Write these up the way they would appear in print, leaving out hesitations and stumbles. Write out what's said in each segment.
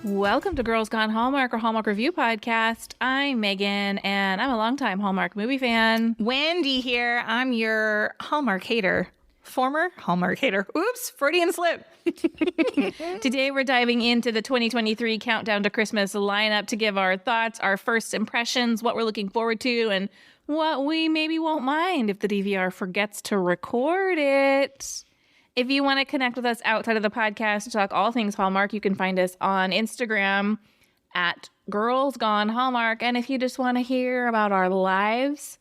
Welcome to Girls Gone Hallmark, or Hallmark Review Podcast. I'm Megan, and I'm a longtime Hallmark movie fan. Wendy here. I'm your Hallmark hater. Former Hallmark hater. Oops, Freudian slip. Today we're diving into the 2023 Countdown to Christmas lineup to give our thoughts, our first impressions, what we're looking forward to, and what we maybe won't mind if the DVR forgets to record it. If you want to connect with us outside of the podcast to talk all things Hallmark, you can find us on Instagram at Girls Gone Hallmark. And if you just want to hear about our lives,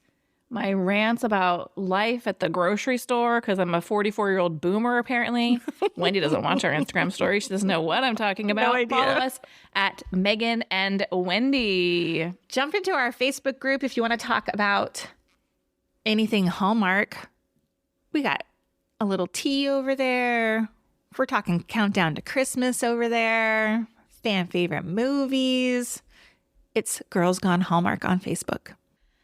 my rants about life at the grocery store, because I'm a 44-year-old boomer, apparently. Wendy doesn't watch our Instagram story. She doesn't know what I'm talking about. No idea. Follow us at Megan and Wendy. Jump into our Facebook group if you want to talk about anything Hallmark. We got a little tea over there. We're talking Countdown to Christmas over there. Fan favorite movies. It's Girls Gone Hallmark on Facebook.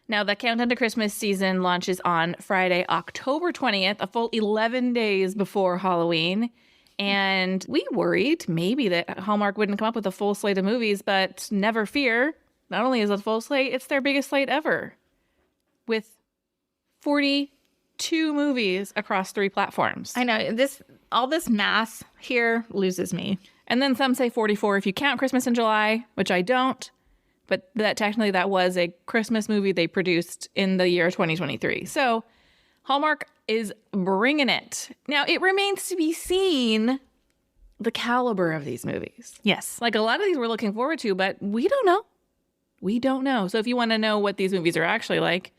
Now, the Countdown to Christmas season launches on Friday, October 20th, a full 11 days before Halloween. And we worried maybe that Hallmark wouldn't come up with a full slate of movies, but never fear. Not only is it a full slate, it's their biggest slate ever, with 42 movies across 3 platforms. I know, all this math here loses me. And then some say 44 if you count Christmas in July, which I don't. But that technically that was a Christmas movie they produced in the year 2023. So Hallmark is bringing it. Now, it remains to be seen the caliber of these movies. Yes. Like, a lot of these we're looking forward to, but we don't know. We don't know. So if you want to know what these movies are actually like,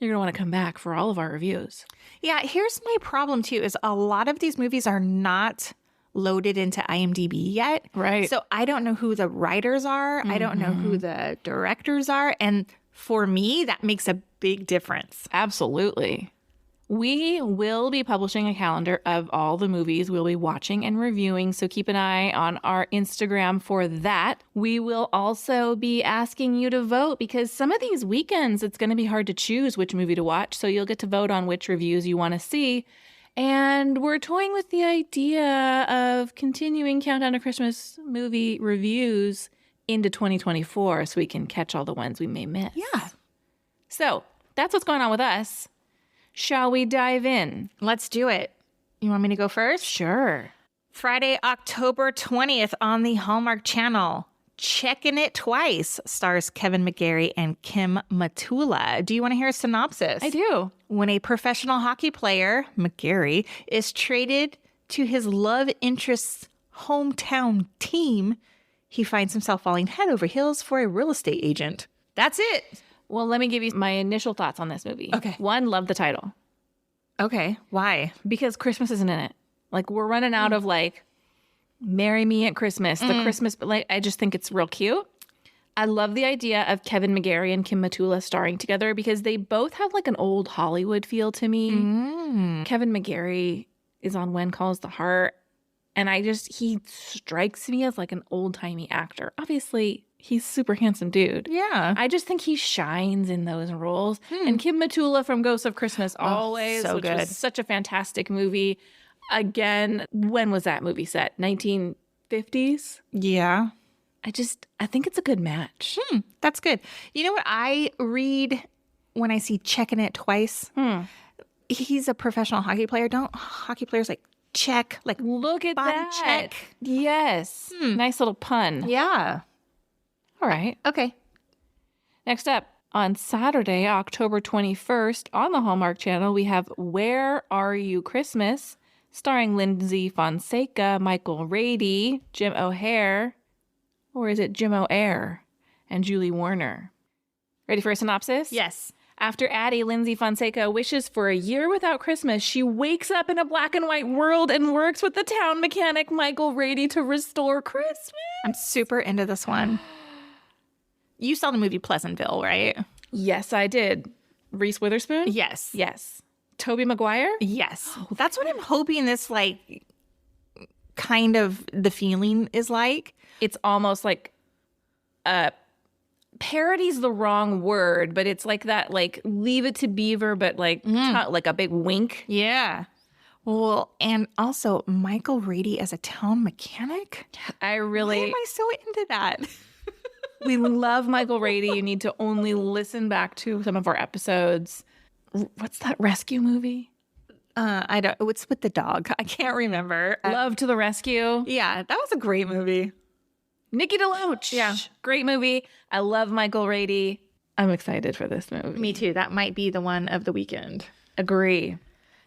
you're going to want to come back for all of our reviews. Yeah, here's my problem, too, is a lot of these movies are not loaded into IMDb yet. Right. So I don't know who the writers are. I don't know who the directors are. And for me, that makes a big difference. Absolutely. We will be publishing a calendar of all the movies we'll be watching and reviewing, so keep an eye on our Instagram for that. We will also be asking you to vote, because some of these weekends it's going to be hard to choose which movie to watch, so you'll get to vote on which reviews you want to see. And we're toying with the idea of continuing Countdown to Christmas movie reviews into 2024 so we can catch all the ones we may miss. Yeah. So that's what's going on with us. Shall we dive in? Let's do it. You want me to go first? Sure. Friday, October 20th on the Hallmark Channel. Checking It Twice stars Kevin McGarry and Kim Matula. Do you want to hear a synopsis? I do. When a professional hockey player, McGarry, is traded to his love interest's hometown team, he finds himself falling head over heels for a real estate agent. That's it. Well, let me give you my initial thoughts on this movie. Okay. 1, love the title. Okay. Why? Because Christmas isn't in it. Like, we're running out of, like, Marry Me at Christmas, the Christmas, but like, I just think it's real cute. I love the idea of Kevin McGarry and Kim Matula starring together, because they both have like an old Hollywood feel to me. Kevin McGarry is on When Calls the Heart, and he strikes me as like an old-timey actor. Obviously, he's a super handsome dude. Yeah. I just think he shines in those roles. And Kim Matula from Ghosts of Christmas Always, so which good. was such a fantastic movie. Again, when was that movie set? 1950s? Yeah. I think it's a good match. That's good. You know what I read when I see Checking It Twice? He's a professional hockey player. Don't hockey players like check, like Look at body that. check? Yes. Nice little pun. Yeah. All right. Okay. Next up, on Saturday, October 21st, on the Hallmark Channel, we have Where Are You Christmas? Starring Lindsay Fonseca, Michael Rady, Jim O'Hare, or is it Jim O'Air, and Julie Warner. Ready for a synopsis? Yes. After Addie, Lindsay Fonseca wishes for a year without Christmas, she wakes up in a black and white world and works with the town mechanic Michael Rady to restore Christmas. I'm super into this one. You saw the movie Pleasantville, right? Yes, I did. Reese Witherspoon? Yes. Yes. Tobey Maguire? Yes. That's what I'm hoping this, like, kind of the feeling is like. It's almost like parody's the wrong word, but it's like that, like, Leave It to Beaver, but like like a big wink. Yeah. Well, and also Michael Rady as a town mechanic. Why am I so into that? We love Michael Rady. You need to only listen back to some of our episodes. What's that rescue movie? I don't. What's with the dog? I can't remember. Love to the Rescue. Yeah, that was a great movie. Nikki DeLoach. Yeah. Great movie. I love Michael Rady. I'm excited for this movie. Me too. That might be the one of the weekend. Agree.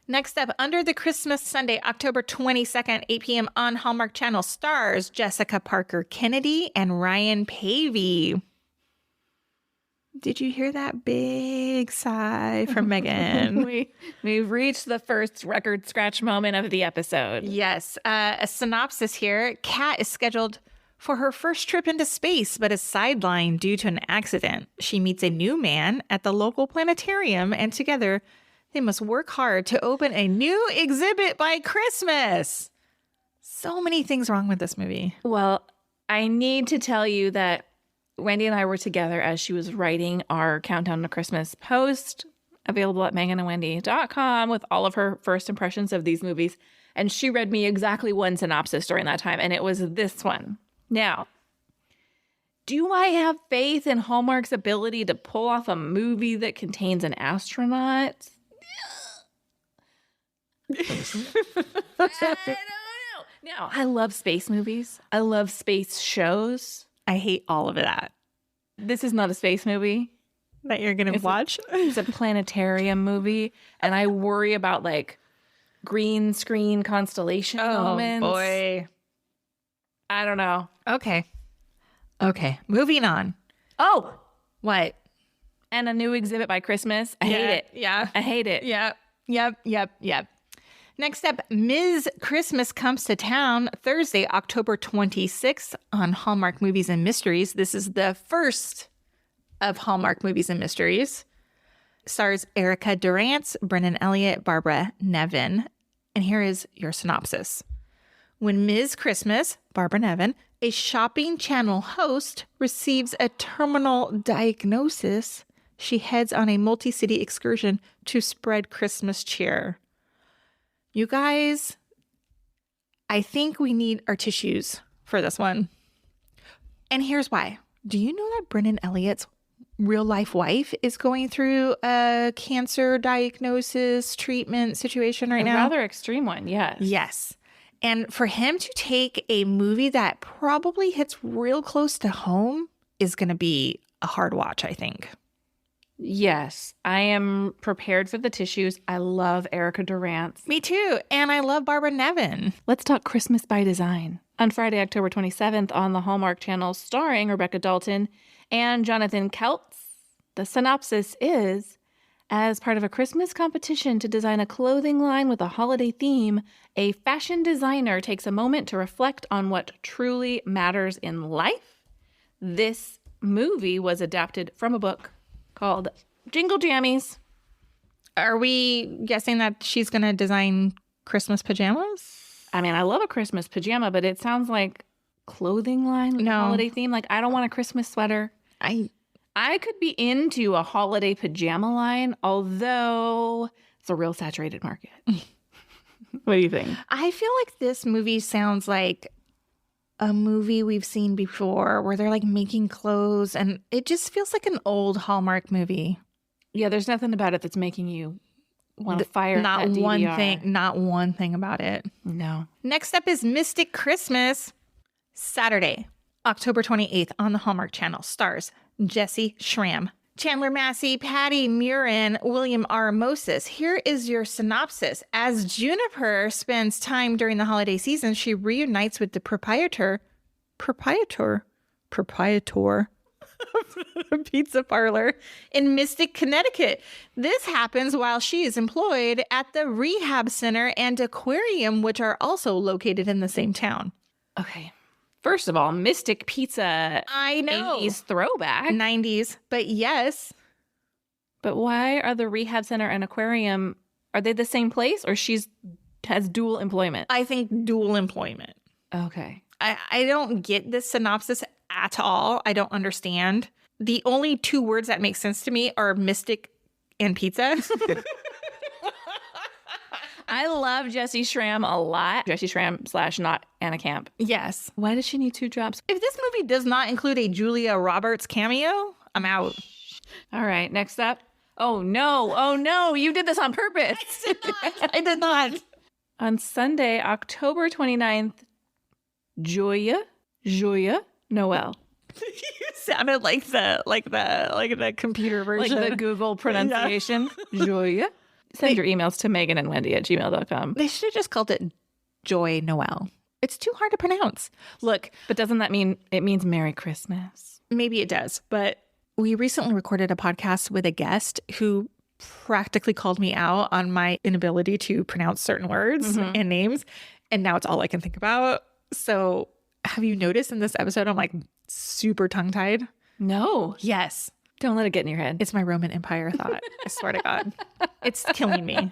Next up, Under the Christmas Sunday, October 22nd, 8 p.m. on Hallmark Channel, stars Jessica Parker Kennedy and Ryan Pavey. Did you hear that big sigh from Megan? We've reached the first record scratch moment of the episode. Yes. A synopsis here. Kat is scheduled for her first trip into space, but is sidelined due to an accident. She meets a new man at the local planetarium, and together they must work hard to open a new exhibit by Christmas. So many things wrong with this movie. Well, I need to tell you that Wendy and I were together as she was writing our Countdown to Christmas post, available at meganandwendy.com, with all of her first impressions of these movies. And she read me exactly one synopsis during that time, and it was this one. Now, do I have faith in Hallmark's ability to pull off a movie that contains an astronaut? I don't know. Now, I love space movies. I love space shows. I hate all of that. This is not a space movie That you're going to watch? It's a planetarium movie, and I worry about like green screen constellation moments. Oh, boy. I don't know. Okay. Moving on. Oh, What? and a new exhibit by Christmas. I hate it. Yeah. I hate it. Yep. Next up, Ms. Christmas Comes to Town, Thursday, October 26th on Hallmark Movies and Mysteries. This is the first of Hallmark Movies and Mysteries. Stars Erica Durance, Brennan Elliott, Barbara Nevin. And here is your synopsis. When Ms. Christmas, Barbara Nevin, a shopping channel host, receives a terminal diagnosis, she heads on a multi-city excursion to spread Christmas cheer. You guys, I think we need our tissues for this one. And here's why. Do you know that Brennan Elliott's real life wife is going through a cancer diagnosis treatment situation right A now? rather extreme one, yes. Yes. And for him to take a movie that probably hits real close to home is going to be a hard watch, I think. Yes, I am prepared for the tissues. I love Erica Durance. Me too. And I love Barbara Nevin. Let's talk Christmas by Design. On Friday, October 27th on the Hallmark Channel, starring Rebecca Dalton and Jonathan Keltz. The synopsis is, as part of a Christmas competition to design a clothing line with a holiday theme, a fashion designer takes a moment to reflect on what truly matters in life. This movie was adapted from a book called Jingle Jammies. Are we guessing that she's going to design Christmas pajamas? I mean, I love a Christmas pajama, but it sounds like clothing line with a holiday theme. Like, I don't want a Christmas sweater. I could be into a holiday pajama line, although it's a real saturated market. What do you think? I feel like this movie sounds like a movie we've seen before where they're like making clothes, and it just feels like an old Hallmark movie. Yeah, there's nothing about it that's making you want to fire Not that one DVR. thing. Not one thing about it. No. Next up is Mystic Christmas, Saturday, October 28th on the Hallmark Channel. Stars Jesse Schramm, Chandler Massey, Patty Murin, William R. Moses. Here is your synopsis. As Juniper spends time during the holiday season, she reunites with the proprietor of a pizza parlor in Mystic, Connecticut. This happens while she is employed at the rehab center and aquarium, which are also located in the same town. Okay. First of all, Mystic Pizza. I know. 80s throwback. 90s, but yes. But why are the rehab center and aquarium, are they the same place, or has dual employment? I think dual employment. Okay. I don't get this synopsis at all. I don't understand. The only two words that make sense to me are mystic and pizza. I love Jessie Schramm a lot. Jessie Schramm / not Anna Camp. Yes. Why does she need 2 drops? If this movie does not include a Julia Roberts cameo, I'm out. All right, next up. Oh no, you did this on purpose. I did not. On Sunday, October 29th, Joya Noel. You sounded like the computer version. Like the Google pronunciation. Yeah. Joya. Send your emails to Megan and Wendy at gmail.com. They should have just called it Joy Noel. It's too hard to pronounce. Look, but doesn't that mean it means Merry Christmas? Maybe it does, but we recently recorded a podcast with a guest who practically called me out on my inability to pronounce certain words and names, and now it's all I can think about. So have you noticed in this episode I'm like super tongue-tied? No. Yes. Don't let it get in your head. It's my Roman Empire thought. I swear to God. It's killing me.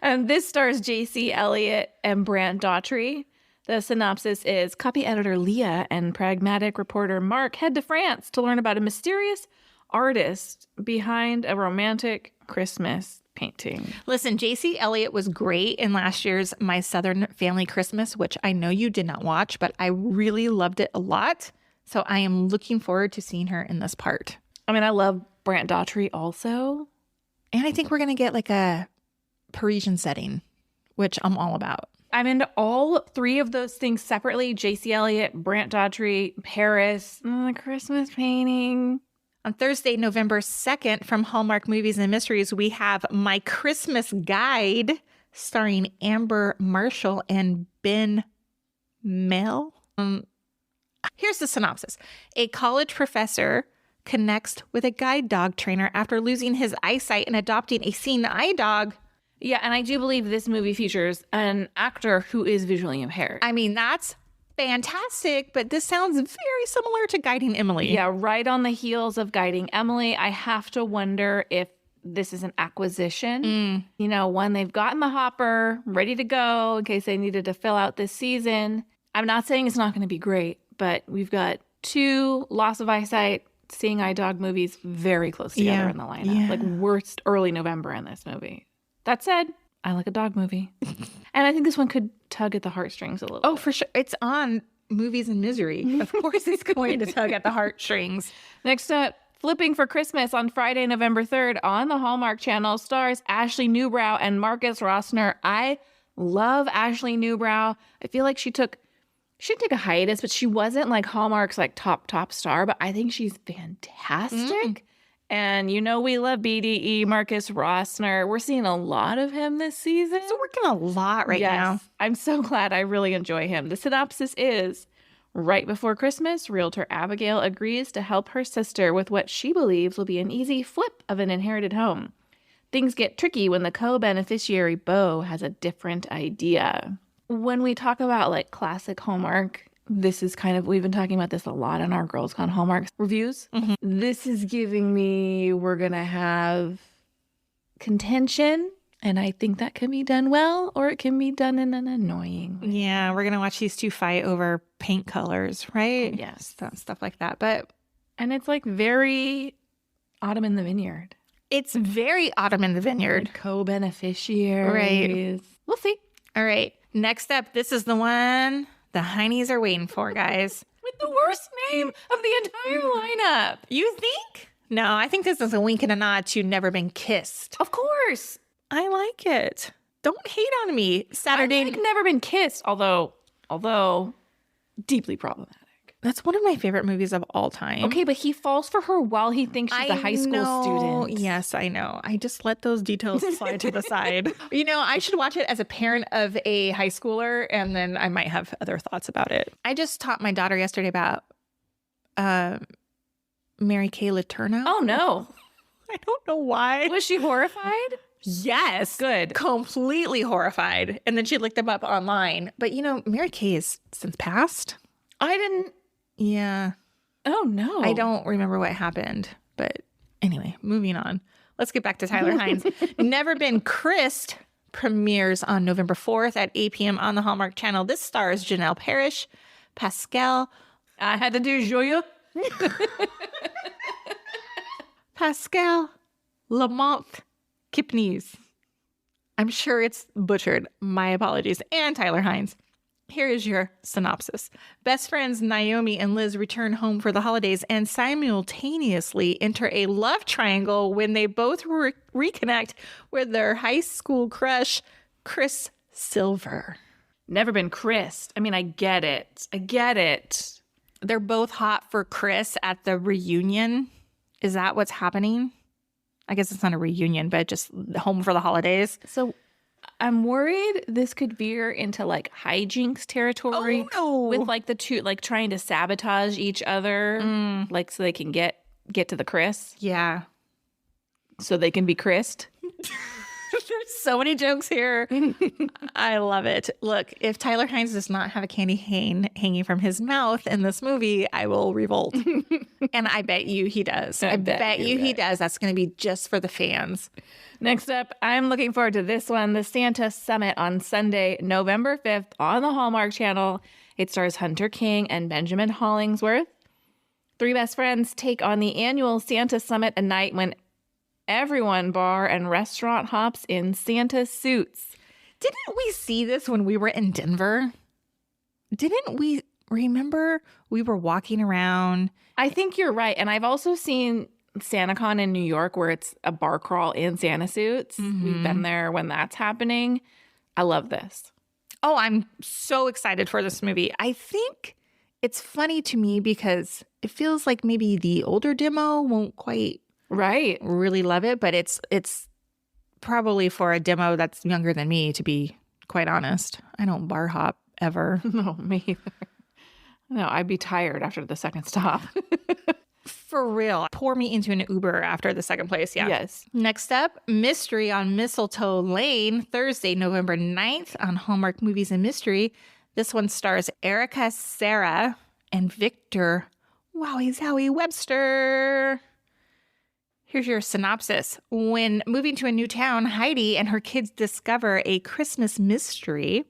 And this stars J.C. Elliott and Brant Daughtry. The synopsis is copy editor Leah and pragmatic reporter Mark head to France to learn about a mysterious artist behind a romantic Christmas painting. Listen, J.C. Elliott was great in last year's My Southern Family Christmas, which I know you did not watch, but I really loved it a lot. So I am looking forward to seeing her in this part. I mean, I love Brant Daughtry also. And I think we're going to get like a Parisian setting, which I'm all about. I'm into all 3 of those things separately. J.C. Elliott, Brant Daughtry, Paris, the Christmas painting. On Thursday, November 2nd, from Hallmark Movies and Mysteries, we have My Christmas Guide, starring Amber Marshall and Ben Mel. Here's the synopsis. A college professor connects with a guide dog trainer after losing his eyesight and adopting a seeing eye dog. Yeah, and I do believe this movie features an actor who is visually impaired. I mean, that's fantastic, but this sounds very similar to Guiding Emily. Yeah, right on the heels of Guiding Emily. I have to wonder if this is an acquisition. You know, one they've got in the hopper, ready to go in case they needed to fill out this season. I'm not saying it's not going to be great, but we've got 2 loss of eyesight, seeing eye dog movies very close together in the lineup. Yeah. Like worst early November in this movie. That said, I like a dog movie. And I think this one could tug at the heartstrings a little bit. For sure. It's on Movies and Misery. Of course it's going to tug at the heartstrings. Next up, Flipping for Christmas on Friday, November 3rd on the Hallmark Channel stars Ashley Newbrow and Marcus Rosner. I love Ashley Newbrow. I feel like she didn't take a hiatus, but she wasn't like Hallmark's like top star, but I think she's fantastic. And you know we love BDE, Marcus Rosner. We're seeing a lot of him this season. So we're getting a lot right now. I'm so glad. I really enjoy him. The synopsis is, right before Christmas, realtor Abigail agrees to help her sister with what she believes will be an easy flip of an inherited home. Things get tricky when the co-beneficiary Beau has a different idea. When we talk about like classic Hallmark, this is kind of, we've been talking about this a lot in our Girls Gone Hallmark reviews. This is giving me, we're going to have contention, and I think that can be done well, or it can be done in an annoying way. Yeah, we're going to watch these 2 fight over paint colors, right? Yes. Stuff like that. But And it's like very Autumn in the Vineyard. it's very Autumn in the Vineyard. Co-beneficiaries. Right. We'll see. All right. Next up, this is the one the heinies are waiting for, guys. With the worst name of the entire lineup. You think? No, I think this is a wink and a nod to Never Been Kissed. Of course. I like it. Don't hate on me. Saturday. I like Never Been Kissed, although deeply problematic. That's one of my favorite movies of all time. Okay, but he falls for her while he thinks she's a high school student. Yes, I know. I just let those details slide to the side. You know, I should watch it as a parent of a high schooler, and then I might have other thoughts about it. I just taught my daughter yesterday about Mary Kay Letourneau. Oh, no. I don't know why. Was she horrified? Yes. Good. Completely horrified. And then she looked them up online. But, you know, Mary Kay is since passed. I didn't. Yeah. Oh, no. I don't remember what happened. But anyway, moving on. Let's get back to Tyler Hines. Never Been Kissed premieres on November 4th at 8 p.m. on the Hallmark Channel. This stars Janelle Parrish, Pascal. I had to do Julia. Pascal Lamont Kipnis. I'm sure it's butchered. My apologies. And Tyler Hines. Here is your synopsis. Best friends Naomi and Liz return home for the holidays and simultaneously enter a love triangle when they both reconnect with their high school crush, Chris Silver. Never been Chris. I mean, I get it. They're both hot for Chris at the reunion. Is that what's happening? I guess it's not a reunion, but just home for the holidays. So I'm worried this could veer into like hijinks territory. Oh, no. With like the two like trying to sabotage each other, like so they can get to the Chris, Yeah. so they can be Chrised. There's so many jokes here. I love it. Look, if Tyler Hines does not have a candy cane hanging from his mouth in this movie, I will revolt. And I bet you he does. I bet you he does. That's going to be just for the fans. Next up, I'm looking forward to this one, the Santa Summit on Sunday, November 5th on the Hallmark Channel. It stars Hunter King and Benjamin Hollingsworth. Three best friends take on the annual Santa Summit, a night when everyone bar and restaurant hops in Santa suits. Didn't we see this when we were in Denver? Didn't we remember we were walking around? I think you're right. And I've also seen SantaCon in New York where it's a bar crawl in Santa suits. We've been there when that's happening. I love this. Oh, I'm so excited for this movie. I think it's funny to me because it feels like maybe the older demo won't quite Right. really love it, but it's probably for a demo that's younger than me, to be quite honest. I don't bar hop ever. No, me either. No, I'd be tired after the second stop. For real. Pour me into an Uber after the second place. Yeah. Yes. Next up, Mystery on Mistletoe Lane, Thursday, November 9th on Hallmark Movies and Mystery. This one stars Erica Sarah and Victor Wowie Zowie Webster. Here's your synopsis. When moving to a new town, Heidi and her kids discover a Christmas mystery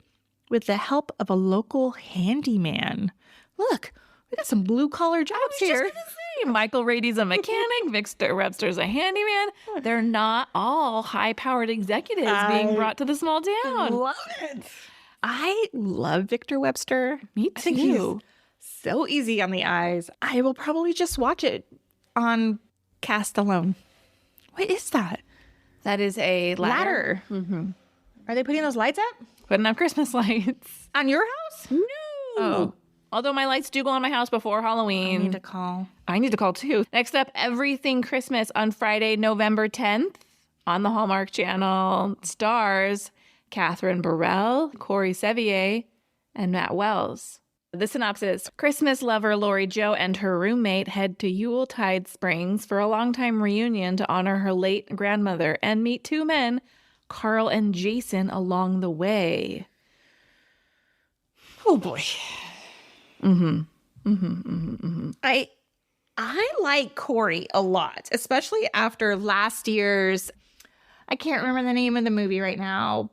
with the help of a local handyman. Look, we got some blue-collar jobs here. Michael Rady's a mechanic. Victor Webster's a handyman. They're not all high-powered executives being brought to the small town. Love it. I love Victor Webster. Me I think he's too. so easy on the eyes. I will probably just watch it on cast alone. What is that? That is a ladder. Mm-hmm. Are they putting those lights up? Putting up Christmas lights. On your house? No. Oh. Although my lights do go on my house before Halloween. I need to call too. Next up, Everything Christmas on Friday, November 10th on the Hallmark Channel. Stars Catherine Burrell, Corey Sevier, and Matt Wells. The synopsis: Christmas lover Lori Jo and her roommate head to Yuletide Springs for a longtime reunion to honor her late grandmother and meet two men, Carl and Jason, along the way. Oh boy. I like Corey a lot, especially after last year's, I can't remember the name of the movie right now,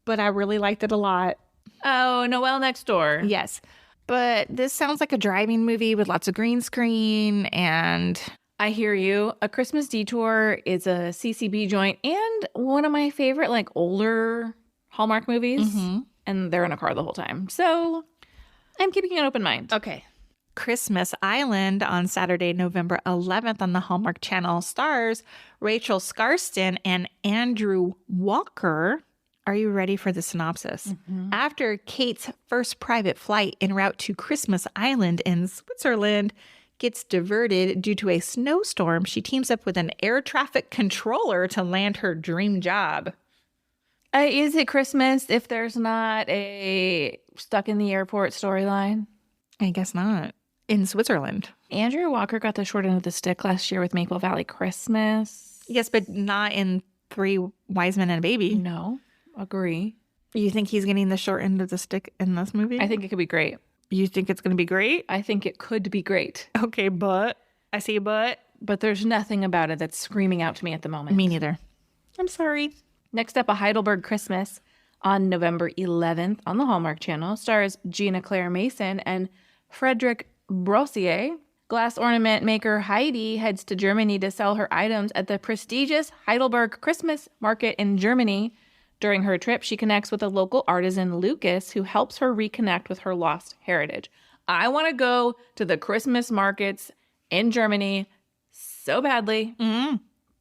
but I really liked it a lot. Oh, Noelle Next Door. Yes. But this sounds like a driving movie with lots of green screen and... I hear you. A Christmas Detour is a CCB joint and one of my favorite like older Hallmark movies. And they're in a car the whole time. So I'm keeping an open mind. Okay. Christmas Island on Saturday, November 11th on the Hallmark Channel stars Rachel Scarston and Andrew Walker. Are you ready for the synopsis? After Kate's first private flight en route to Christmas Island in Switzerland gets diverted due to a snowstorm, she teams up with an air traffic controller to land her dream job. Is it Christmas if there's not a stuck in the airport storyline? I guess not. In Switzerland. Andrew Walker got the short end of the stick last year with Maple Valley Christmas. Yes, but not in Three Wise Men and a Baby. No. Agree. You think he's getting the short end of the stick in this movie? I think it could be great. You think it's going to be great? I think it could be great. Okay, but I see a but. But there's nothing about it that's screaming out to me at the moment. Me neither. I'm sorry. Next up, A Heidelberg Christmas on November 11th on the Hallmark Channel stars Gina Claire Mason and Frederick Brossier. Glass ornament maker Heidi heads to Germany to sell her items at the prestigious Heidelberg Christmas market in Germany During her trip, she connects with a local artisan, Lucas, who helps her reconnect with her lost heritage. I want to go to the Christmas markets in Germany so badly.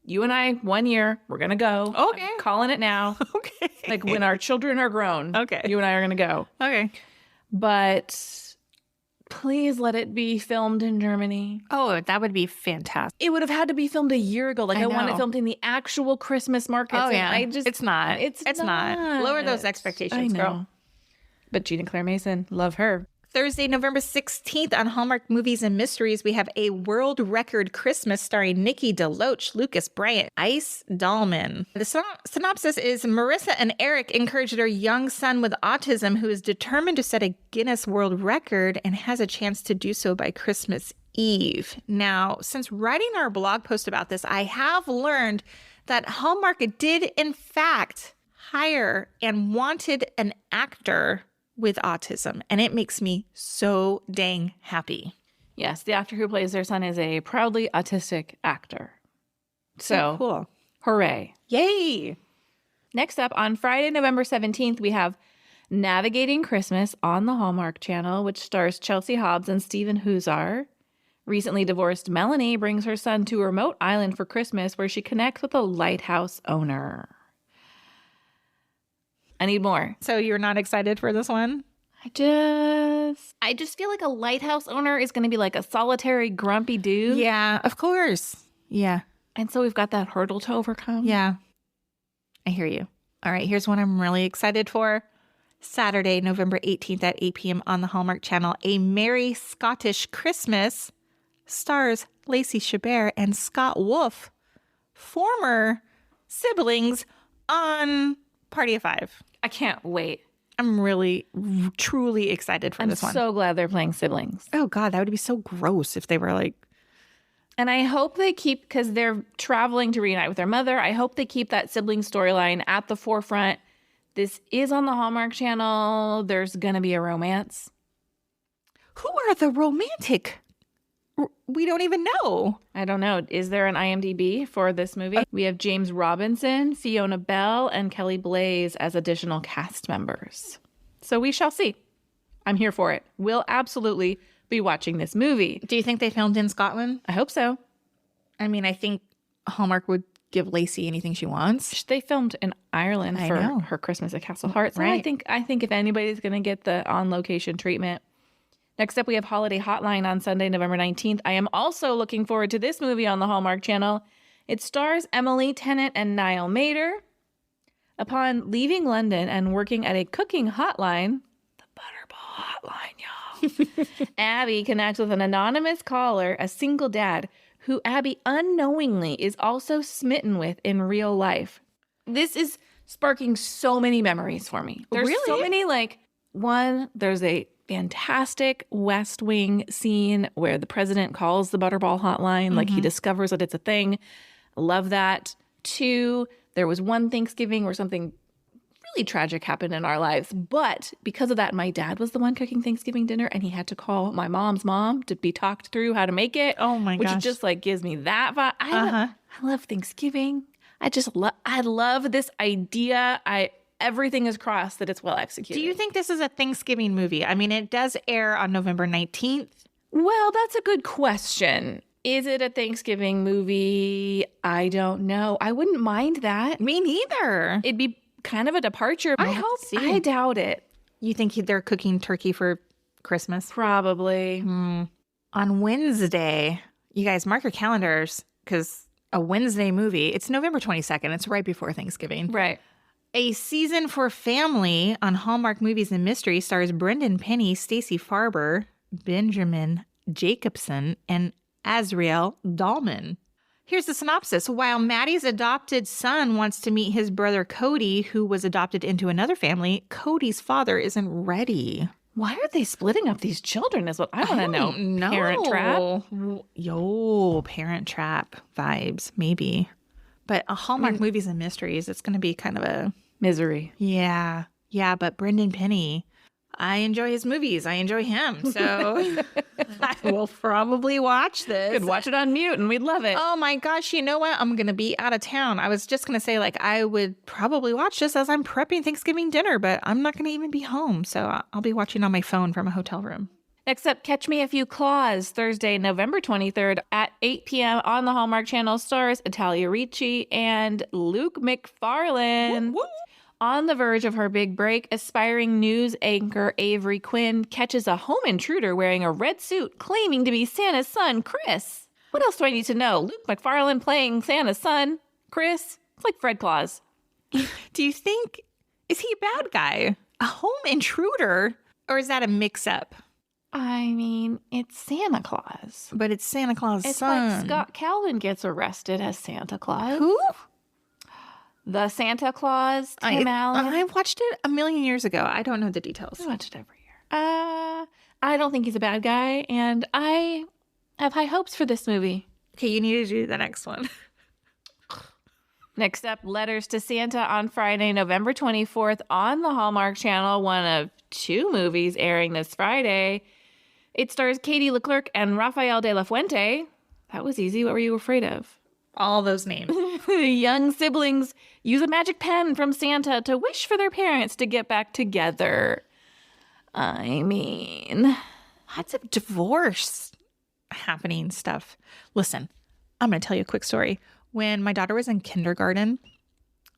You and I, 1 year, we're going to go. Okay. I'm calling it now. Okay. Like when our children are grown. Okay. You and I are going to go. Okay. But please let it be filmed in Germany. Oh, that would be fantastic. It would have had to be filmed a year ago. Like I want it know. filmed in the actual Christmas markets. Oh, and yeah. it's not. It's not. Lower those expectations, I know. girl. But Gina Claire Mason, love her. Thursday, November 16th on Hallmark Movies and Mysteries, we have A World Record Christmas starring Nikki DeLoach, Lucas Bryant, Ice Dahlman. The synopsis is Marissa and Eric encourage their young son with autism who is determined to set a Guinness World Record and has a chance to do so by Christmas Eve. Now, since writing our blog post about this, I have learned that Hallmark did, in fact, hire and wanted an actor with autism, and it makes me so dang happy. Yes, the actor who plays their son is a proudly autistic actor. So, cool. Hooray. Yay! Next up, on Friday, November 17th, we have Navigating Christmas on the Hallmark Channel, which stars Chelsea Hobbs and Stephen Huzar. Recently divorced Melanie brings her son to a remote island for Christmas where she connects with a lighthouse owner. I need more. So you're not excited for this one? I just feel like a lighthouse owner is going to be like a solitary, grumpy dude. Yeah, of course. Yeah. And so we've got that hurdle to overcome. Yeah. I hear you. All right, here's one I'm really excited for. Saturday, November 18th at 8 p.m. on the Hallmark Channel, A Merry Scottish Christmas stars Lacey Chabert and Scott Wolf, former siblings on Party of Five. I can't wait. I'm really, truly excited for this one. I'm so glad they're playing siblings. Oh, God, that would be so gross if they were like... And I hope they keep, because they're traveling to reunite with their mother, I hope they keep that sibling storyline at the forefront. This is on the Hallmark Channel. There's going to be a romance. Who are the romantic? We don't even know. I don't know. Is there an IMDb for this movie? We have James Robinson, Fiona Bell, and Kelly Blaze as additional cast members. So we shall see. I'm here for it. We'll absolutely be watching this movie. Do you think they filmed in Scotland? I hope so. I mean, I think Hallmark would give Lacey anything she wants. They filmed in Ireland for her Christmas at Castle Heart. So Right. I think if anybody's going to get the on-location treatment. Next up, we have Holiday Hotline on Sunday, November 19th. I am also looking forward to this movie on the Hallmark Channel. It stars Emily Tennant and Niall Mater. Upon leaving London and working at a cooking hotline, the Butterball Hotline, y'all, Abby connects with an anonymous caller, a single dad, who Abby unknowingly is also smitten with in real life. This is sparking so many memories for me. There's so many, there's a fantastic West Wing scene where the president calls the Butterball Hotline, like he discovers that it's a thing. Love that. 2, there was one Thanksgiving where something really tragic happened in our lives. But because of that, my dad was the one cooking Thanksgiving dinner and he had to call my mom's mom to be talked through how to make it. Oh my gosh. Which just gives me that vibe. I love Thanksgiving. I love this idea. Everything is crossed that it's well executed. Do you think this is a Thanksgiving movie? I mean, it does air on November 19th. Well, that's a good question. Is it a Thanksgiving movie? I don't know. I wouldn't mind that. Me neither. It'd be kind of a departure. I doubt it. You think they're cooking turkey for Christmas? Probably. On Wednesday, you guys mark your calendars because a Wednesday movie, it's November 22nd. It's right before Thanksgiving. Right. A Season for Family on Hallmark Movies and Mystery stars Brendan Penny, Stacey Farber, Benjamin Jacobson, and Azriel Dahlman. Here's the synopsis. While Maddie's adopted son wants to meet his brother Cody, who was adopted into another family, Cody's father isn't ready. Why are they splitting up these children is what I want to know. No. Parent Trap? Yo, Parent Trap vibes, maybe. But a Hallmark Movies and Mysteries, it's going to be kind of a... Misery. Yeah, but Brendan Penny. I enjoy his movies. I enjoy him. So I will probably watch this. Could watch it on mute and we'd love it. Oh my gosh, you know what? I'm going to be out of town. I was just going to say, like, I would probably watch this as I'm prepping Thanksgiving dinner, but I'm not going to even be home. So I'll be watching on my phone from a hotel room. Next up, Catch Me If You Claws, Thursday, November 23rd at 8 p.m. on the Hallmark Channel. Stars Italia Ricci and Luke McFarlane. Woo, woo. On the verge of her big break, aspiring news anchor Avery Quinn catches a home intruder wearing a red suit claiming to be Santa's son, Chris. What else do I need to know? Luke McFarlane playing Santa's son, Chris. It's like Fred Claus. Do you think, is he a bad guy? A home intruder? Or is that a mix-up? I mean, it's Santa Claus. But it's Santa Claus' It's son. like Scott Calvin gets arrested as Santa Claus. Who? The Santa Claus, Tim Allen. I watched it a million years ago. I don't know the details. I watch it every year. I don't think he's a bad guy, and I have high hopes for this movie. Okay, you need to do the next one. Next up, Letters to Santa on Friday, November 24th on the Hallmark Channel, one of 2 movies airing this Friday. It stars Katie Leclerc and Rafael de la Fuente. That was easy. What were you afraid of? All those names. Young siblings use a magic pen from Santa to wish for their parents to get back together. I mean, Lots of divorce happening stuff. Listen, I'm going to tell you a quick story. When my daughter was in kindergarten,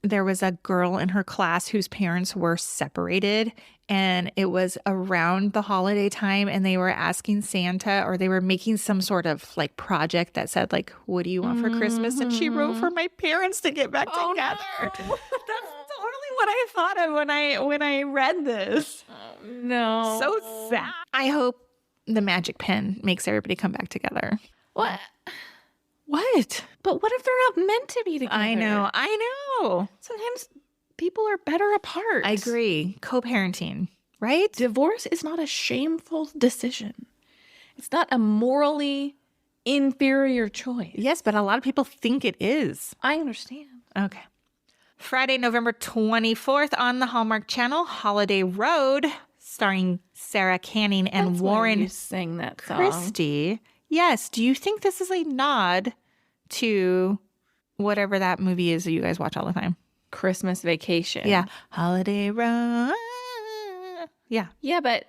there was a girl in her class whose parents were separated, and it was around the holiday time, and they were asking Santa, or they were making some sort of like project that said like, what do you want for Christmas? And she wrote for my parents to get back together. No. That's totally what I thought of when I read this. No. So sad. I hope the magic pen makes everybody come back together. What? What? But what if they're not meant to be together? I know. Sometimes people are better apart. I agree. Co-parenting, right? Divorce is not a shameful decision. It's not a morally inferior choice. Yes, but a lot of people think it is. I understand. Okay. Friday, November 24th on the Hallmark Channel, Holiday Road, starring Sarah Canning and That's why Warren you sang that song. Christie. Yes. Do you think this is a nod to whatever that movie is that you guys watch all the time? Christmas Vacation. Yeah. Holiday Road. Yeah. Yeah, but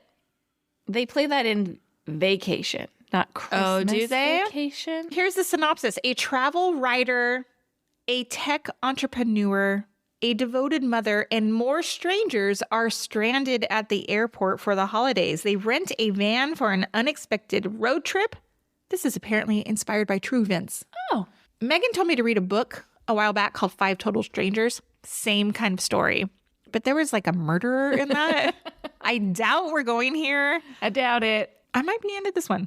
they play that in Vacation, not Christmas. Oh, do they? Vacation. Here's the synopsis. A travel writer, a tech entrepreneur, a devoted mother, and more strangers are stranded at the airport for the holidays. They rent a van for an unexpected road trip. This is apparently inspired by true events. Oh. Megan told me to read a book a while back called 5 Total Strangers. Same kind of story. But there was like a murderer in that. I doubt we're going here. I doubt it. I might be into this one.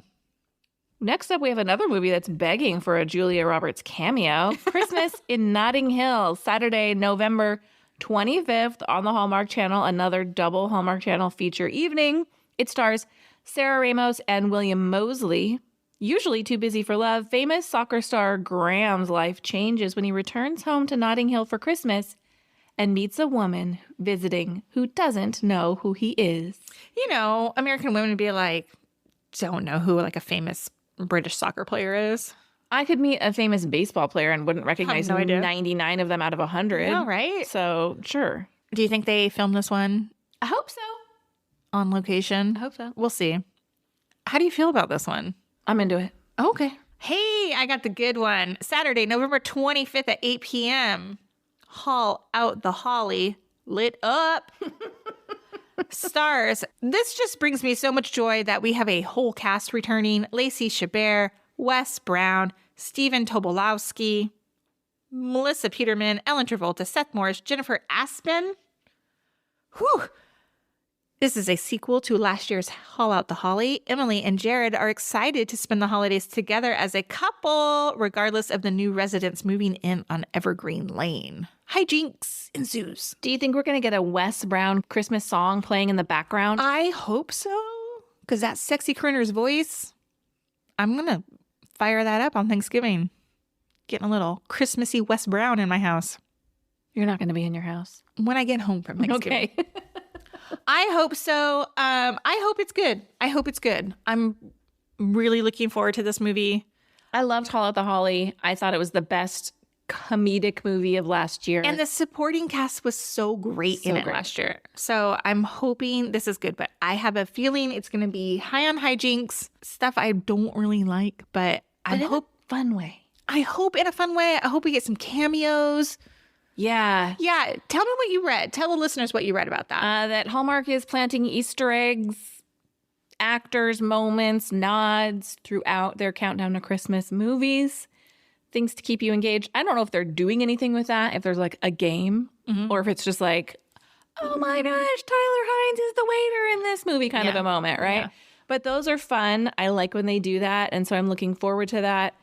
Next up, we have another movie that's begging for a Julia Roberts cameo. Christmas in Notting Hill, Saturday, November 25th on the Hallmark Channel, another double Hallmark Channel feature evening. It stars Sarah Ramos and William Moseley. Usually too busy for love, famous soccer star Graham's life changes when he returns home to Notting Hill for Christmas and meets a woman visiting who doesn't know who he is. You know, American women would be like, don't know who like a famous British soccer player is. I could meet a famous baseball player and wouldn't recognize no idea. 99 of them out of 100. Yeah, right? So, sure. Do you think they filmed this one I hope so. on location? I hope so. We'll see. How do you feel about this one? I'm into it. Okay. Hey, I got the good one. Saturday, November 25th at 8 p.m. Haul Out the Holly, lit up. Stars. This just brings me so much joy that we have a whole cast returning. Lacey Chabert, Wes Brown, Stephen Tobolowsky, Melissa Peterman, Ellen Travolta, Seth Morris, Jennifer Aspen. Whew. This is a sequel to last year's Haul Out the Holly. Emily and Jared are excited to spend the holidays together as a couple, regardless of the new residents moving in on Evergreen Lane. Hijinks ensues. Do you think we're going to get a Wes Brown Christmas song playing in the background? I hope so, because that sexy crooner's voice, I'm going to fire that up on Thanksgiving. Getting a little Christmassy Wes Brown in my house. You're not going to be in your house. When I get home from Thanksgiving. Okay. I hope so. I hope it's good. I hope it's good. I'm really looking forward to this movie. I loved Hall at the Holly. I thought it was the best comedic movie of last year. And the supporting cast was so great in it last year. So I'm hoping this is good, but I have a feeling it's going to be high on hijinks, stuff I don't really like, but I hope fun way. I hope in a fun way. I hope we get some cameos. Yeah. Yeah. Tell me what you read. Tell the listeners what you read about that. That Hallmark is planting Easter eggs, actors, moments, nods throughout their Countdown to Christmas movies. Things to keep you engaged. I don't know if they're doing anything with that, if there's like a game, or if it's just like, oh my gosh, Tyler Hines is the waiter in this movie kind of a moment, right? Yeah. But those are fun. I like when they do that. And so I'm looking forward to that.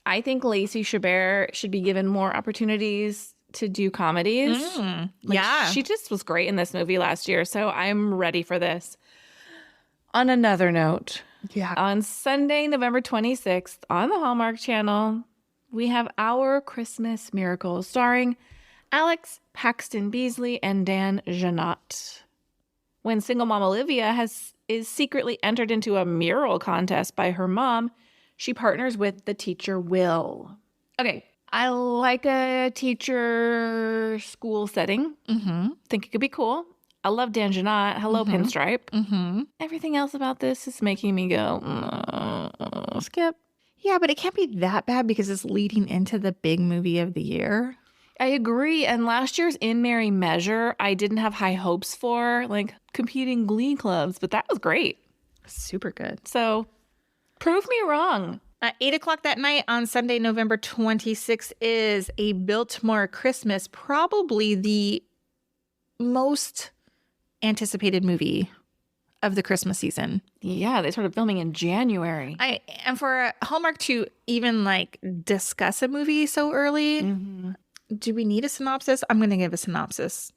I think Lacey Chabert should be given more opportunities to do comedies. She just was great in this movie last year. So I'm ready for this. On another note, on Sunday, November 26th, on the Hallmark Channel, we have Our Christmas Miracle, starring Alex Paxton Beasley and Dan Jeannotte. When single mom Olivia is secretly entered into a mural contest by her mom, she partners with the teacher Will. Okay, I like a teacher school setting. Think it could be cool. I love Dan Jeannotte. Hello, Pinstripe. Everything else about this is making me go, skip. Yeah, but it can't be that bad because it's leading into the big movie of the year. I agree. And last year's In Merry Measure, I didn't have high hopes for, like competing glee clubs, but that was great. Super good. So prove me wrong. At 8 o'clock that night on Sunday, November 26th is A Biltmore Christmas, probably the most anticipated movie of the Christmas season. Yeah, they started filming in January. And for Hallmark to even like discuss a movie so early, do we need a synopsis? I'm going to give a synopsis,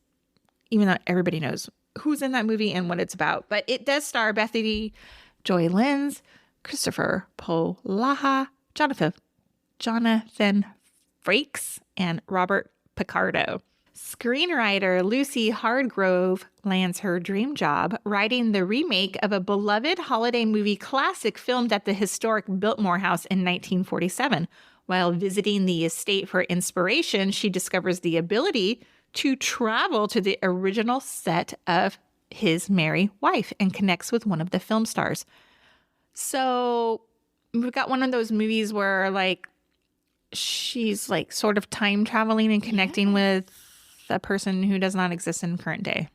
even though everybody knows who's in that movie and what it's about. But it does star Bethany Joy Lenz, Christopher Polaha, Jonathan Frakes, and Robert Picardo. Screenwriter Lucy Hardgrove lands her dream job writing the remake of a beloved holiday movie classic filmed at the historic Biltmore House in 1947. While visiting the estate for inspiration, she discovers the ability to travel to the original set of His Merry Wife and connects with one of the film stars. So we've got one of those movies where like she's like sort of time traveling and connecting with a person who does not exist in current day,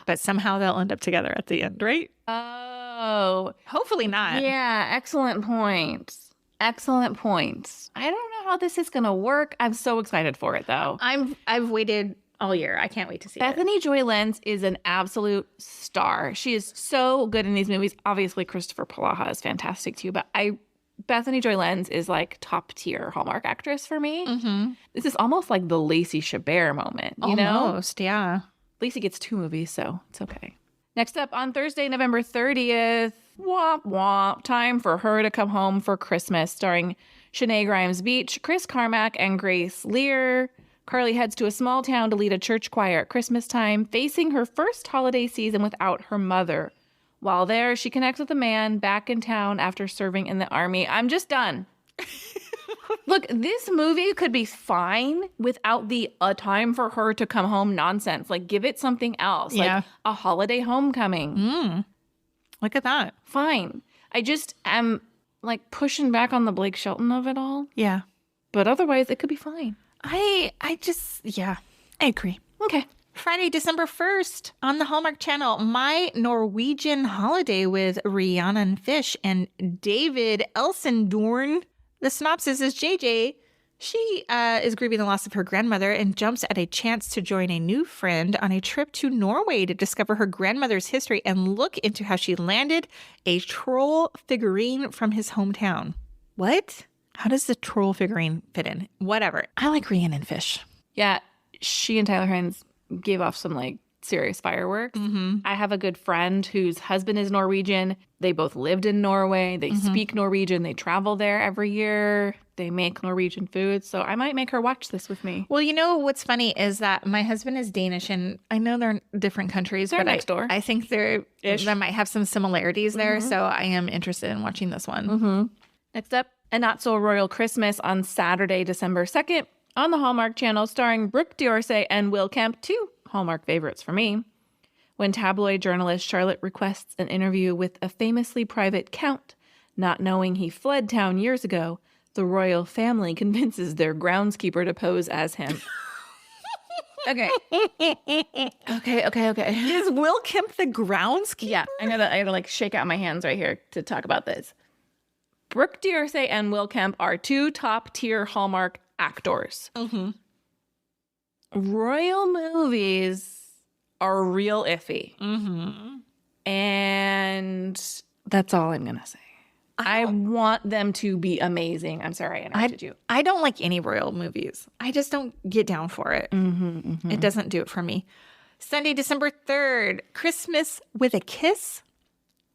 but somehow they'll end up together at the end, right? Oh, hopefully not. Yeah, excellent points. Excellent points. I don't know how this is going to work. I'm so excited for it, though. I've waited all year. I can't wait to see it. Bethany Joy Lenz is an absolute star. She is so good in these movies. Obviously, Christopher Polaha is fantastic too, but Bethany Joy Lenz is like top tier Hallmark actress for me. This is almost like the Lacey Chabert moment, you know? Almost, yeah. Lacey gets 2 movies, so it's okay. Next up on Thursday, November 30th, womp womp, time for Her to Come Home for Christmas, starring Shanae Grimes Beach, Chris Carmack, and Grace Lear. Carly heads to a small town to lead a church choir at Christmas time, facing her first holiday season without her mother. While there, she connects with a man back in town after serving in the army. I'm just done. Look, this movie could be fine without the a time for her to come home nonsense. Like, give it something else. Yeah. Like a holiday homecoming. Look at that. Fine. I just am like pushing back on the Blake Shelton of it all. Yeah. But otherwise, it could be fine. I agree. Okay. Friday, December 1st on the Hallmark Channel, My Norwegian Holiday with Rhiannon Fish and David Elsendorn. The synopsis is JJ. She is grieving the loss of her grandmother and jumps at a chance to join a new friend on a trip to Norway to discover her grandmother's history and look into how she landed a troll figurine from his hometown. What? How does the troll figurine fit in? Whatever. I like Rhiannon Fish. Yeah, she and Tyler Hines gave off some like serious fireworks. I have a good friend whose husband is Norwegian. They both lived in Norway. They speak Norwegian. They travel there every year. They make Norwegian food. So I might make her watch this with me. Well, you know what's funny is that my husband is Danish, and I know they're in different countries, They're but next door. I think there might have some similarities there. So I am interested in watching this one. Next up, A Not So Royal Christmas on Saturday, December 2nd on the Hallmark Channel, starring Brooke D'Orsay and Will Kemp, two Hallmark favorites for me. When tabloid journalist Charlotte requests an interview with a famously private count, not knowing he fled town years ago, the royal family convinces their groundskeeper to pose as him. Okay. Okay. Is Will Kemp the groundskeeper? Yeah, I gotta like shake out my hands right here to talk about this. Brooke D'Orsay and Will Kemp are two top-tier Hallmark actors. Royal movies are real iffy. And that's all I'm going to say. I want them to be amazing. I'm sorry I interrupted you. I don't like any royal movies. I just don't get down for it. It doesn't do it for me. Sunday, December 3rd, Christmas with a Kiss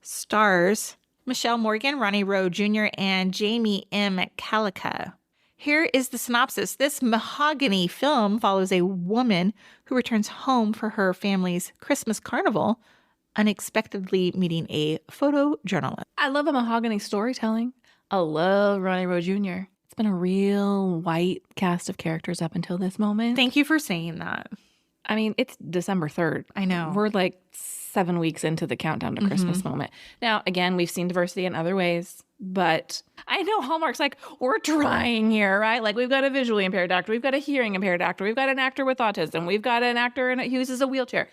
stars Michelle Morgan, Ronnie Rowe Jr., and Jamie M. Calica. Here is the synopsis. This mahogany film follows a woman who returns home for her family's Christmas carnival, unexpectedly meeting a photojournalist. I love a mahogany storytelling. I love Ronnie Rowe Jr. It's been a real white cast of characters up until this moment. Thank you for saying that. I mean, it's December 3rd. I know. We're like 7 weeks into the countdown to Christmas moment. Now, again, we've seen diversity in other ways, but I know Hallmark's like, we're trying here, right? Like, we've got a visually impaired actor. We've got a hearing impaired actor. We've got an actor with autism. We've got an actor who uses a wheelchair.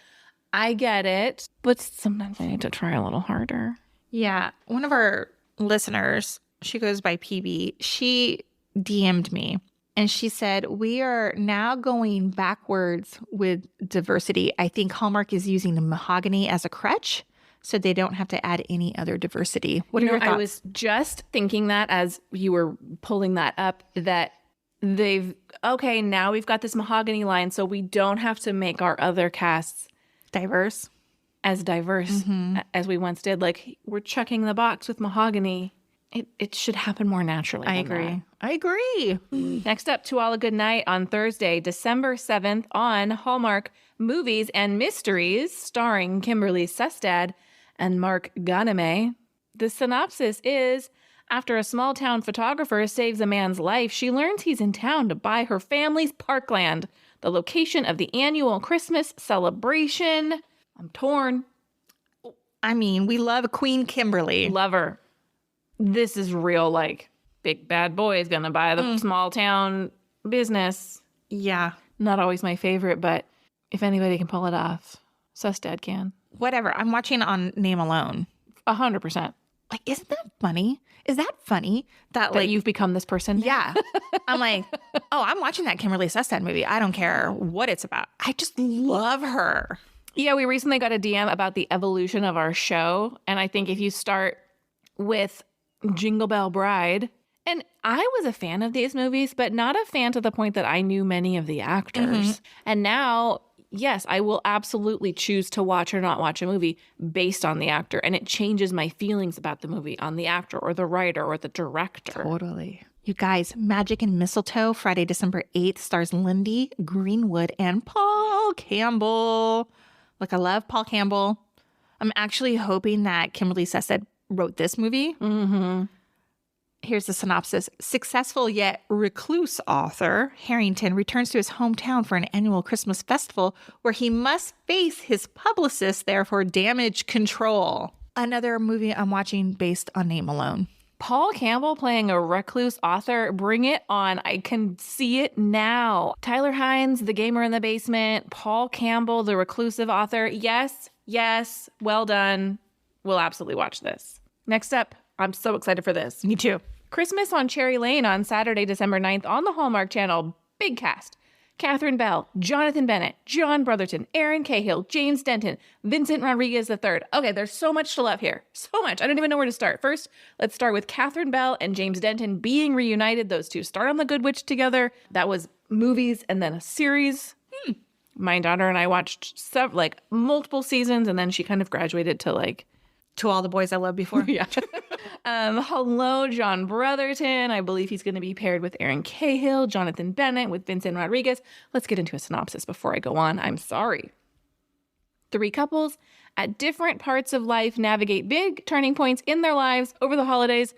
I get it, but sometimes I need to try a little harder. Yeah. One of our listeners, she goes by PB, she DM'd me. And she said, we are now going backwards with diversity. I think Hallmark is using the mahogany as a crutch, so they don't have to add any other diversity. What are your thoughts? I was just thinking that as you were pulling that up, that now we've got this mahogany line, so we don't have to make our other casts diverse as we once did. Like, we're checking the box with mahogany. It should happen more naturally. I agree. Next up, To All a Good Night on Thursday, December 7th on Hallmark Movies and Mysteries, starring Kimberly Sestad and Mark Ganame. The synopsis is, after a small-town photographer saves a man's life, she learns he's in town to buy her family's parkland, the location of the annual Christmas celebration. I'm torn. I mean, we love Queen Kimberly. Love her. This is real, like, big bad boy is going to buy the small town business. Yeah. Not always my favorite, but if anybody can pull it off, Sestad can. Whatever. I'm watching on Name Alone. 100%. Like, isn't that funny? Is that funny? That like you've become this person? Yeah. I'm like, oh, I'm watching that Kimberly Sestad movie. I don't care what it's about. I just love her. Yeah, we recently got a DM about the evolution of our show. And I think if you start with Jingle Bell Bride, and I was a fan of these movies, but not a fan to the point that I knew many of the actors. And now, yes, I will absolutely choose to watch or not watch a movie based on the actor. And it changes my feelings about the movie on the actor or the writer or the director. Totally. You guys, Magic and Mistletoe, Friday, December 8th, stars Lindy Greenwood and Paul Campbell. Like, I love Paul Campbell. I'm actually hoping that Kimberly Sestad wrote this movie. Here's the synopsis. Successful yet recluse author Harrington returns to his hometown for an annual Christmas festival where he must face his publicist there for damage control. Another movie I'm watching based on Name Alone. Paul Campbell playing a recluse author. Bring it on. I can see it now. Tyler Hines, the gamer in the basement. Paul Campbell, the reclusive author. Yes. Well done. We'll absolutely watch this. Next up, I'm so excited for this. Me too. Christmas on Cherry Lane on Saturday, December 9th on the Hallmark Channel. Big cast. Catherine Bell, Jonathan Bennett, John Brotherton, Aaron Cahill, James Denton, Vincent Rodriguez III. Okay, there's so much to love here. So much. I don't even know where to start. First, let's start with Catherine Bell and James Denton being reunited. Those two start on The Good Witch together. That was movies and then a series. My daughter and I watched multiple seasons, and then she kind of graduated to like To All the Boys I Loved Before. yeah. Hello, John Brotherton. I believe he's going to be paired with Aaron Cahill, Jonathan Bennett with Vincent Rodriguez. Let's get into a synopsis before I go on. I'm sorry. 3 couples at different parts of life navigate big turning points in their lives over the holidays.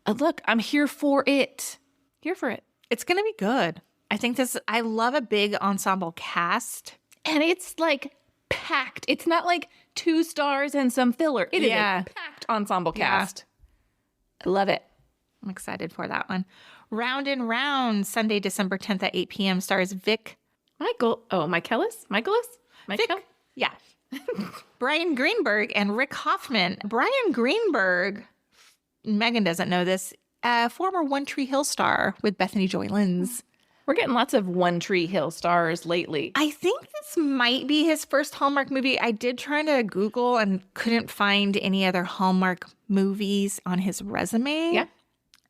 Look, I'm here for it. Here for it. It's going to be good. I love a big ensemble cast. And it's like packed. It's not like 2 stars and some filler. It is a packed ensemble cast. I love it. I'm excited for that one. Round and Round, Sunday, December 10th at 8 p.m. stars Michaelis? Yeah. Brian Greenberg and Rick Hoffman. Brian Greenberg, Megan doesn't know this, former One Tree Hill star with Bethany Joy Lenz. We're getting lots of One Tree Hill stars lately. I think this might be his first Hallmark movie. I did try to Google and couldn't find any other Hallmark movies on his resume. Yeah.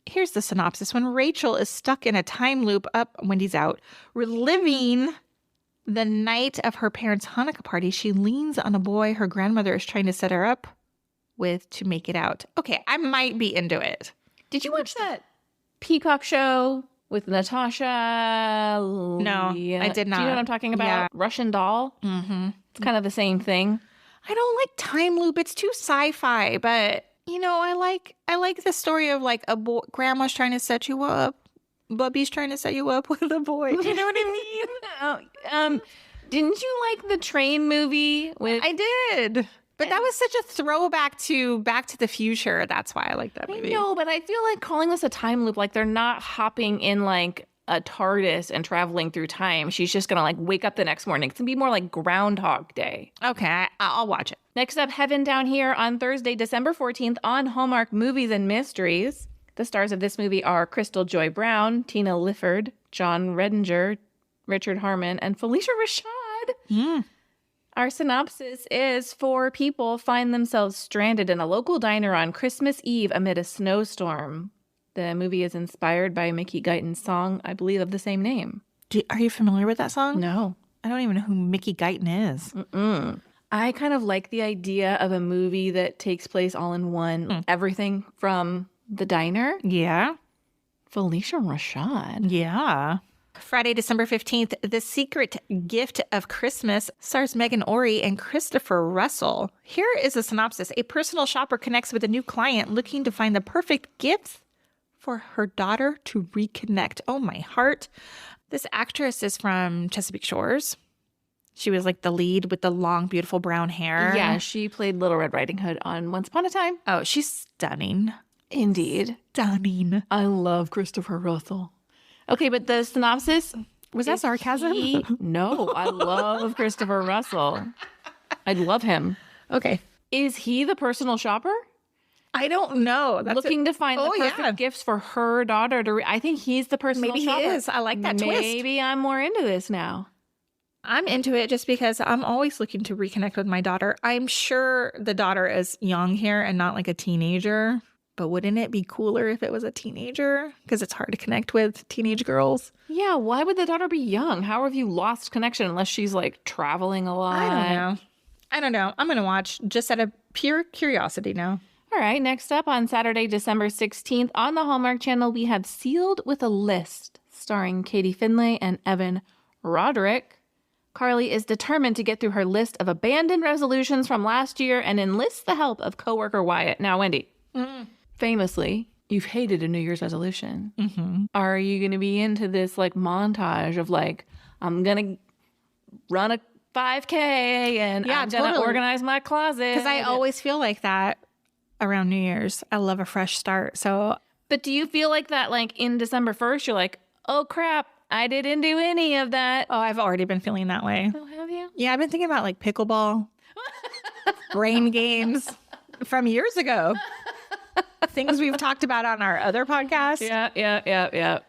Here's the synopsis. When Rachel is stuck in a time loop, Wendy's out, reliving the night of her parents' Hanukkah party, she leans on a boy her grandmother is trying to set her up with to make it out. Okay, I might be into it. Did you watch that Peacock show with Natasha? No, I did not. Do you know what I'm talking about? Yeah. Russian Doll? Mm-hmm. It's kind of the same thing. I don't like time loop. It's too sci-fi, but I like the story of like a boy, grandma's trying to set you up. Bubby's trying to set you up with a boy. You know what I mean? Didn't you like the train movie with I did. But that was such a throwback to Back to the Future. That's why I like that movie. I know, but I feel like calling this a time loop, like they're not hopping in like a TARDIS and traveling through time. She's just going to like wake up the next morning. It's going to be more like Groundhog Day. Okay, I'll watch it. Next up, Heaven Down Here on Thursday, December 14th on Hallmark Movies and Mysteries. The stars of this movie are Crystal Joy Brown, Tina Lifford, John Redinger, Richard Harmon, and Felicia Rashad. Mm. Our synopsis is 4 people find themselves stranded in a local diner on Christmas Eve amid a snowstorm. The movie is inspired by Mickey Guyton's song, I believe, of the same name. Are you familiar with that song? No. I don't even know who Mickey Guyton is. Mm-mm. I kind of like the idea of a movie that takes place all in one. Everything from the diner. Yeah. Felicia Rashad. Yeah. Friday, December 15th, The Secret Gift of Christmas stars Megan Ory and Christopher Russell. Here is a synopsis. A personal shopper connects with a new client looking to find the perfect gift for her daughter to reconnect. Oh, my heart. This actress is from Chesapeake Shores. She was like the lead with the long, beautiful brown hair. Yeah, she played Little Red Riding Hood on Once Upon a Time. Oh, she's stunning. Indeed. Stunning. I love Christopher Russell. Okay, but the synopsis... Was that sarcasm? No, I love Christopher Russell. I love him. Okay. Is he the personal shopper? I don't know. That's looking to find the perfect gifts for her daughter to... I think he's the personal Maybe shopper. he is. I like that twist. Maybe I'm more into this now. I'm into it just because I'm always looking to reconnect with my daughter. I'm sure the daughter is young here and not like a teenager. But wouldn't it be cooler if it was a teenager? Because it's hard to connect with teenage girls. Yeah, why would the daughter be young? How have you lost connection unless she's like traveling a lot? I don't know. I'm going to watch just out of pure curiosity now. All right, next up on Saturday, December 16th on the Hallmark Channel, we have Sealed with a List, starring Katie Finlay and Evan Roderick. Carly is determined to get through her list of abandoned resolutions from last year and enlists the help of coworker Wyatt. Now, Wendy, famously, you've hated a New Year's resolution. Mm-hmm. Are you going to be into this like montage of like, I'm going to run a 5K and I'm going to organize my closet? Because I always feel like that around New Year's. I love a fresh start. So, but do you feel like that like in December 1st, you're like, oh crap, I didn't do any of that? Oh, I've already been feeling that way. Oh, have you? Yeah, I've been thinking about like pickleball, brain games from years ago. Things we've talked about on our other podcast. Yeah.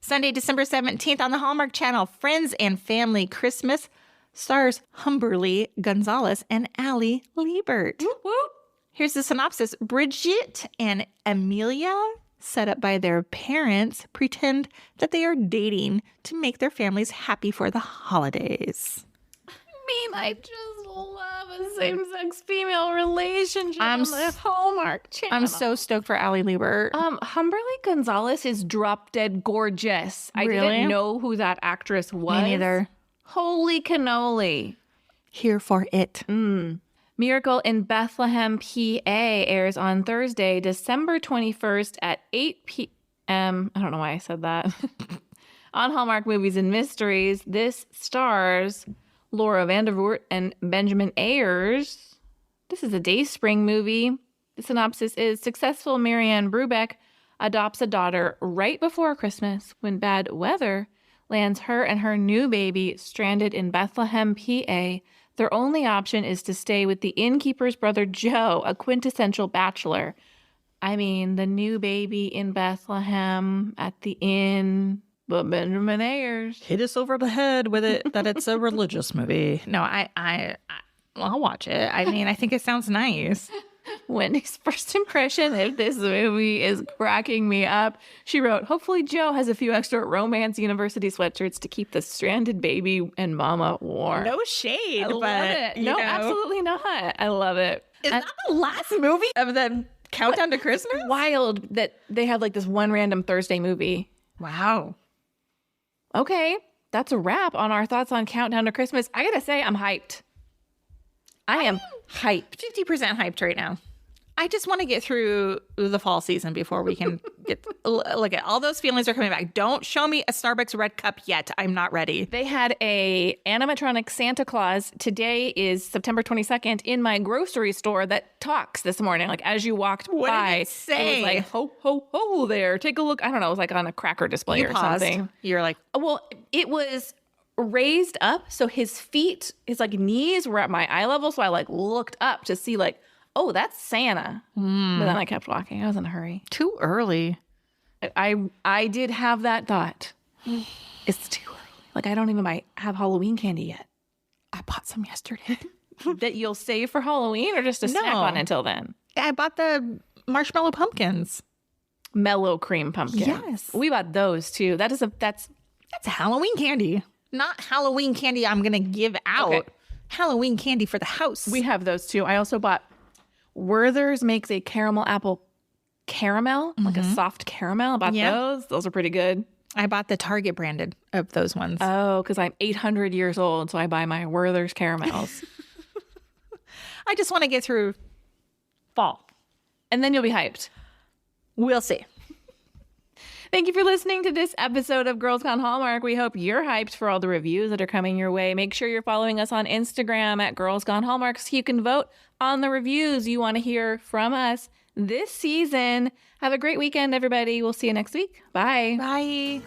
Sunday, December 17th on the Hallmark Channel, Friends and Family Christmas stars Humberly Gonzalez and Allie Liebert. Whoop, whoop. Here's the synopsis. Bridget and Amelia, set up by their parents, pretend that they are dating to make their families happy for the holidays. mean, I just love a same-sex female relationship I'm on the Hallmark Channel. I'm so stoked for Allie Liebert. Humberly Gonzalez is drop dead gorgeous. I Really? didn't know who that actress was. Me neither. Holy cannoli. Here for it. Miracle in Bethlehem, PA airs on Thursday, December 21st at 8 p.m. I don't know why I said that. On Hallmark Movies and Mysteries, this stars Laura Vandervoort and Benjamin Ayers. This is a Dayspring movie. The synopsis is successful Marianne Brubeck adopts a daughter right before Christmas when bad weather lands her and her new baby stranded in Bethlehem, PA. Their only option is to stay with the innkeeper's brother Joe, a quintessential bachelor. I mean, the new baby in Bethlehem at the inn, but Benjamin Ayers. Hit us over the head with it that it's a religious movie. No, I'll watch it. I mean, I think it sounds nice. Wendy's first impression of this movie is cracking me up. She wrote, hopefully Joe has a few extra romance university sweatshirts to keep the stranded baby and mama warm. No shade, I love it. No, absolutely not. I love it. Is that the last movie of the Countdown to Christmas? Wild that they have like this one random Thursday movie. Wow. Okay, that's a wrap on our thoughts on Countdown to Christmas. I gotta say, I'm hyped. I am hyped. 50% hyped right now. I just want to get through the fall season before we can get look at all those feelings are coming back. Don't show me a Starbucks red cup yet. I'm not ready. They had a animatronic Santa Claus. Today is September 22nd in my grocery store that talks this morning. Like as you walked What by, did it say? was like, ho, ho, ho there. Take a look. I don't know. It was like on a cracker display or paused. something. You're like, Well, it was raised up. So his feet, his like knees were at my eye level. So I like looked up to see like, oh, that's Santa. But then I kept walking. I was in a hurry. too early. I did have that thought. It's too early. Like I don't even have Halloween candy yet. I bought some yesterday. That you'll save for Halloween or just a snack No. on until then? I bought the marshmallow pumpkins. Mellow cream pumpkin. Yes. We bought those too. That's That's Halloween candy. Not Halloween candy I'm going to give out. Okay. Halloween candy for the house. we have those too. I also bought Werther's makes a caramel apple caramel, like a soft caramel. I bought Yeah. those. Those are pretty good. I bought the Target branded of those ones. Oh, because I'm 800 years old, so I buy my Werther's caramels. I just want to get through fall. And then you'll be hyped. We'll see. Thank you for listening to this episode of Girls Gone Hallmark. We hope you're hyped for all the reviews that are coming your way. Make sure you're following us on Instagram at Girls Gone Hallmark so you can vote on the reviews you want to hear from us this season. Have a great weekend, everybody. We'll see you next week. Bye. Bye.